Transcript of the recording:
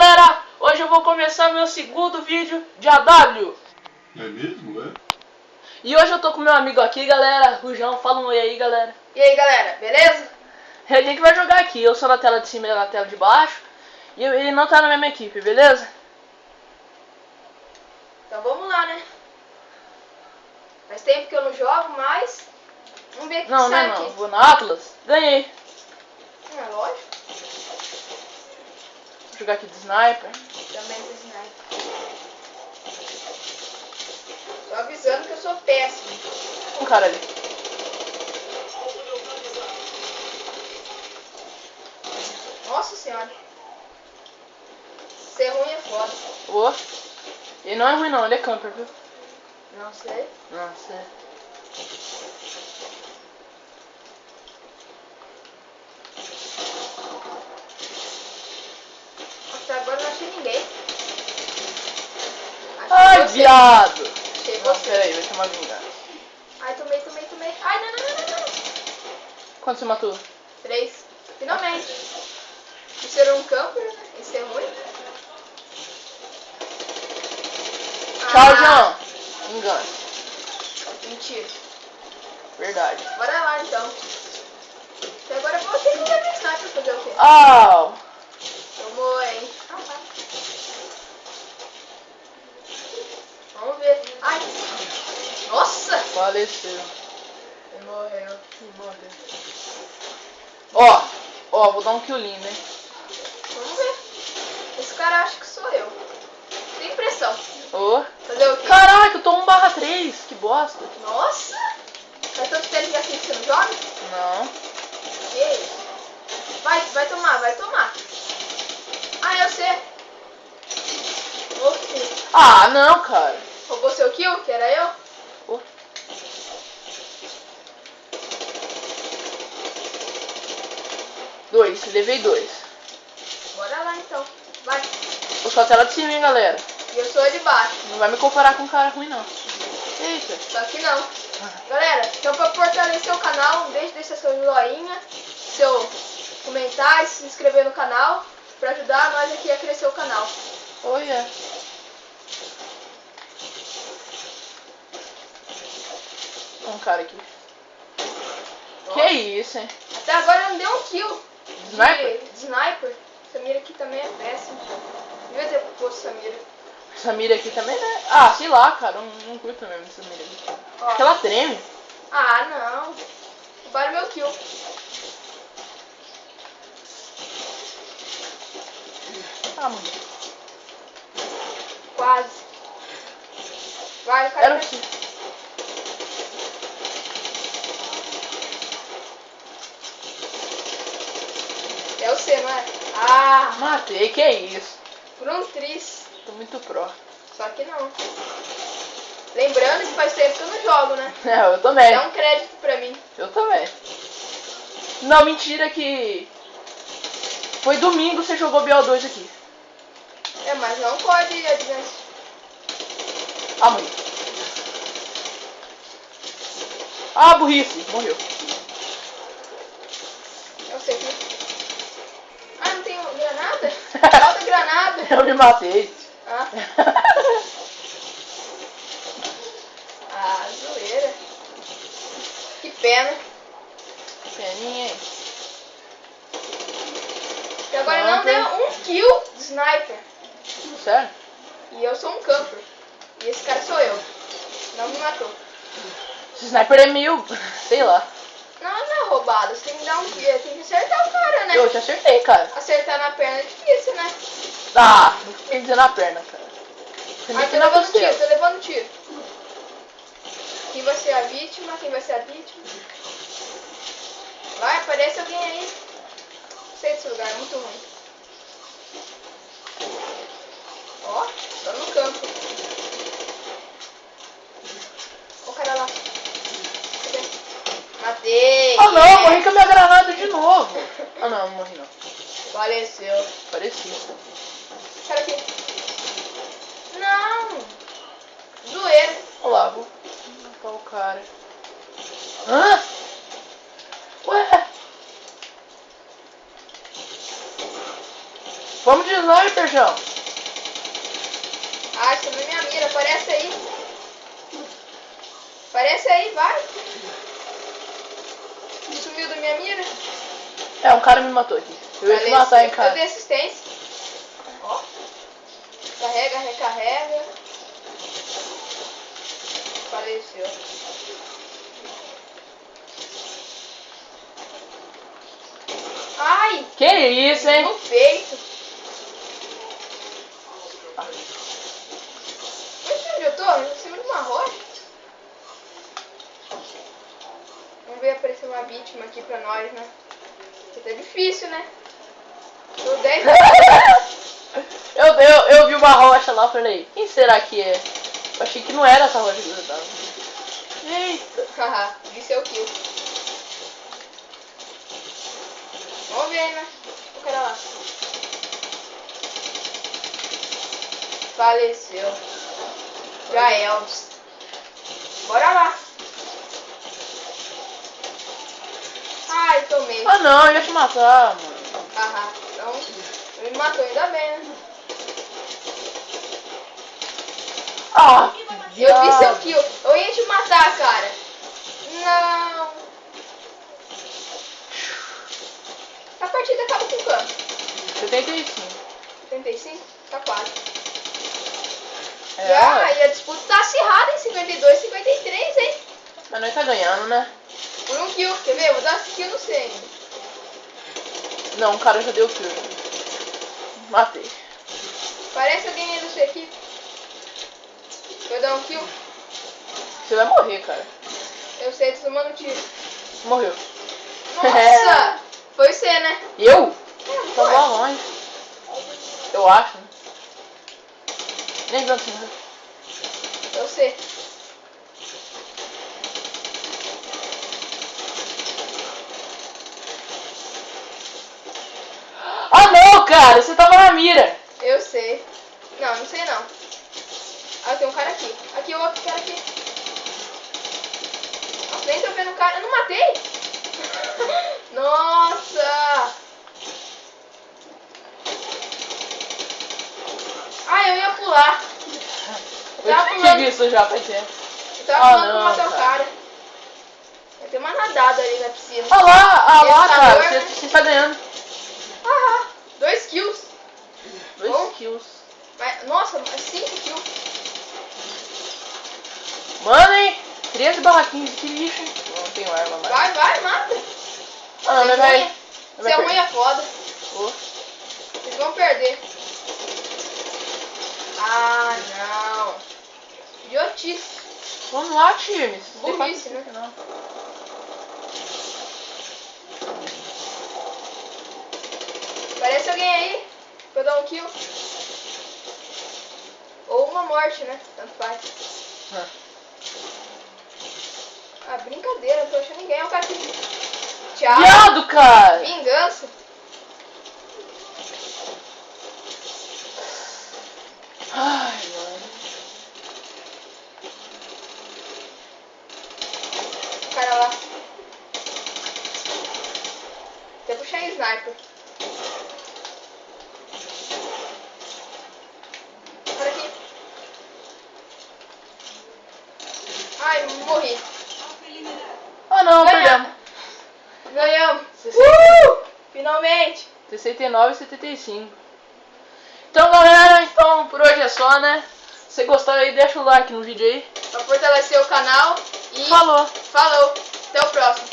galera, hoje eu vou começar meu segundo vídeo de AW. É mesmo, é? E hoje eu tô com meu amigo aqui, galera, Rujão. Fala um oi aí, galera. E aí, galera, beleza? A gente vai jogar aqui, eu sou na tela de cima e ele na tela de baixo. E ele não tá na mesma equipe, beleza? Então vamos lá, né? Faz tempo que eu não jogo, mas vamos ver o que Não, sai não, aqui. não, vou na Atlas. Ganhei. É lógico, Vou jogar aqui de sniper. também tem sniper. Tô avisando que eu sou péssimo. Um cara ali. Nossa senhora. Ser ruim é foda. Ô. Ele não é ruim não, ele é camper, viu? Não sei. Não, sei. Até agora eu não achei ninguém. Ai, Achei você. viado! Achei Não, você. peraí, vai tomar vingança. Ai, tomei. Ai, não. Quanto você matou? 3. Finalmente. Isso era um camper, né? Isso é ruim. Tchau, João. Vingança. Mentira. Verdade. Bora lá então. Até agora eu vou ter que usar minha sniper pra fazer o quê? Au! Tomou, hein? Vamos ver. Ai! Nossa! Faleceu. Ele morreu. Ó, vou dar um killinho, né? Vamos ver. Esse cara acha que sou eu. Tem impressão. Ô. Fazer o quê? Caraca, eu tô 1/3, que bosta. Nossa! Faz tanto tempo que assim que você não joga? Não. Que isso? Vai tomar. Ah, eu sei. Oxi. Ah, não, cara. Roubou seu kill, que era eu? Ô. Levei 2. Bora lá então. Vai. Eu sou a tela de cima, hein, galera. E eu sou a de baixo. Não vai me comparar com um cara ruim, não. Eita. Só que não. Galera, então pra fortalecer o canal, não deixe de deixar seu joinha, seu comentário, se inscrever no canal, pra ajudar nós aqui a crescer o canal. Oh, yeah. Um cara aqui. Nossa. Que isso, hein? Até agora não deu um kill Sniper? de sniper. Essa mira aqui também é péssima. Devia ter posto essa mira. Essa mira aqui também, né? Ah, sei lá, cara. Não curto mesmo essa mira aqui. Ó. Acho que ela treme. Ah, não. Roubaram meu kill. Ah, mano. Quase. Vai, o cara Era o vai- que? É o C, não é? Ah, Matei, que isso? por um tris. Tô muito pró. Só que não. Lembrando que faz tempo que eu não jogo, né? É, eu também. Dá um crédito pra mim. Eu também. Não, mentira que... Foi domingo que você jogou BO2 aqui. É, mas não pode adiante. Ah, morri. Ah, burrice. Morreu. Eu sei que... Ah, não tem granada? Falta granada. Eu me matei. Ah. Ah, zoeira. Que pena. Peninha, hein? E agora não Camper. deu um kill de sniper. Sério? E eu sou um camper. E esse cara sou eu. Não me matou. Esse sniper é meio... Sei lá. Não é roubado. Você tem que dar um kill. Tem que acertar o cara, né? Eu te acertei, cara. Acertar na perna é difícil, né? Ah, não fiquei dizendo na perna, cara. Foi Ai, aqui tô na levando costela. tiro, tô levando tiro. Quem vai ser a vítima? Quem vai ser a vítima? Vai, aparece alguém aí. Não sei desse lugar, é muito ruim. Ó, tô no campo. Ó o cara lá. Cadê? Matei! Ah não, morri com a minha granada de novo. Ah não, não morri não. Faleceu. Parecia. Cara aqui. Não! Zoeira. Olha lá, vou matar o cara. Hã? Ué? Vamos de sniper, João. Ai, sumiu minha mira. Aparece aí. Aparece aí, vai. Sumiu da minha mira. É, um cara me matou aqui. Eu ia te matar, hein, Eu cara. dei assistência. Ó. Carrega, recarrega. Faleceu. Ai! Que isso, hein? No peito. Onde eu tô? Em cima de uma rocha. Vamos ver aparecer uma vítima aqui pra nós, né? Porque tá difícil, né? Tô 10. eu vi uma rocha lá, falei, quem será que é? Eu achei que não era essa rocha que eu tava. Eita. Haha, vi seu kill. Vamos ver, né? O cara lá. Faleceu. Já Elvis. Bora lá. Ai, tomei. Ah não, eu ia te matar, mano. Haha, então ele me matou, ainda bem, né? Ah, Eu vi seu kill. Eu ia te matar, cara. Não. A partida acaba com quanto? 75. 75? Tá quase. É, Já, e a disputa tá acirrada em 52, 53, hein? mas nós tá ganhando, né? Por um kill. Quer ver? Vou dar esse kill no 100. Não, o cara já deu kill. Matei. Parece alguém aí da sua equipe. Vou dar um kill. Você vai morrer, cara. Eu sei, tô tomando tiro. Morreu. Nossa! Foi você, né? Eu? É, Tava foi. lá longe. Eu acho, né? Nem tanto assim, né? Eu sei. Ah não, cara, você tava na mira. Eu sei. Não, não sei não. Ah, tem um cara aqui. Aqui, o outro cara aqui. Nossa, nem tô vendo o cara. Eu não matei? Nossa! Ah, eu ia pular. Eu Tava tinha pulando. visto já faz tempo. Eu tava Ah, pulando pra não, matar o cara. cara. Tem uma nadada ali na piscina. Ah lá, cara, Pescador, né? você tá ganhando. Ah, 2 kills. 2 Bom. kills. Mas, nossa, 5 kills. Mano, hein? 13/15, que lixo, hein? Não tenho arma mais. Vai, mata. Ah, não, Ser vai. ruim, ser ruim é foda. Oh. Vocês vão perder. Ah, não. Idiotice. Vamos lá, time. Vocês têm Burrice, paciência, né? não. Parece alguém aí pra eu dar um kill. Ou uma morte, né? Tanto faz. Ah. Ah, brincadeira, não tô achando ninguém. É o cara que... Tchau. Viado, cara! Vingança. Ai, mano. O cara lá. Até puxar em sniper. Olha aqui. Ai, morri. Ah não, Ganhamos. perdemos. Ganhamos. Finalmente. 69 e 75. Então, galera, por hoje é só, né? Se você gostou aí, deixa o like no vídeo aí. Pra fortalecer o canal. E Falou! falou. Até o próximo.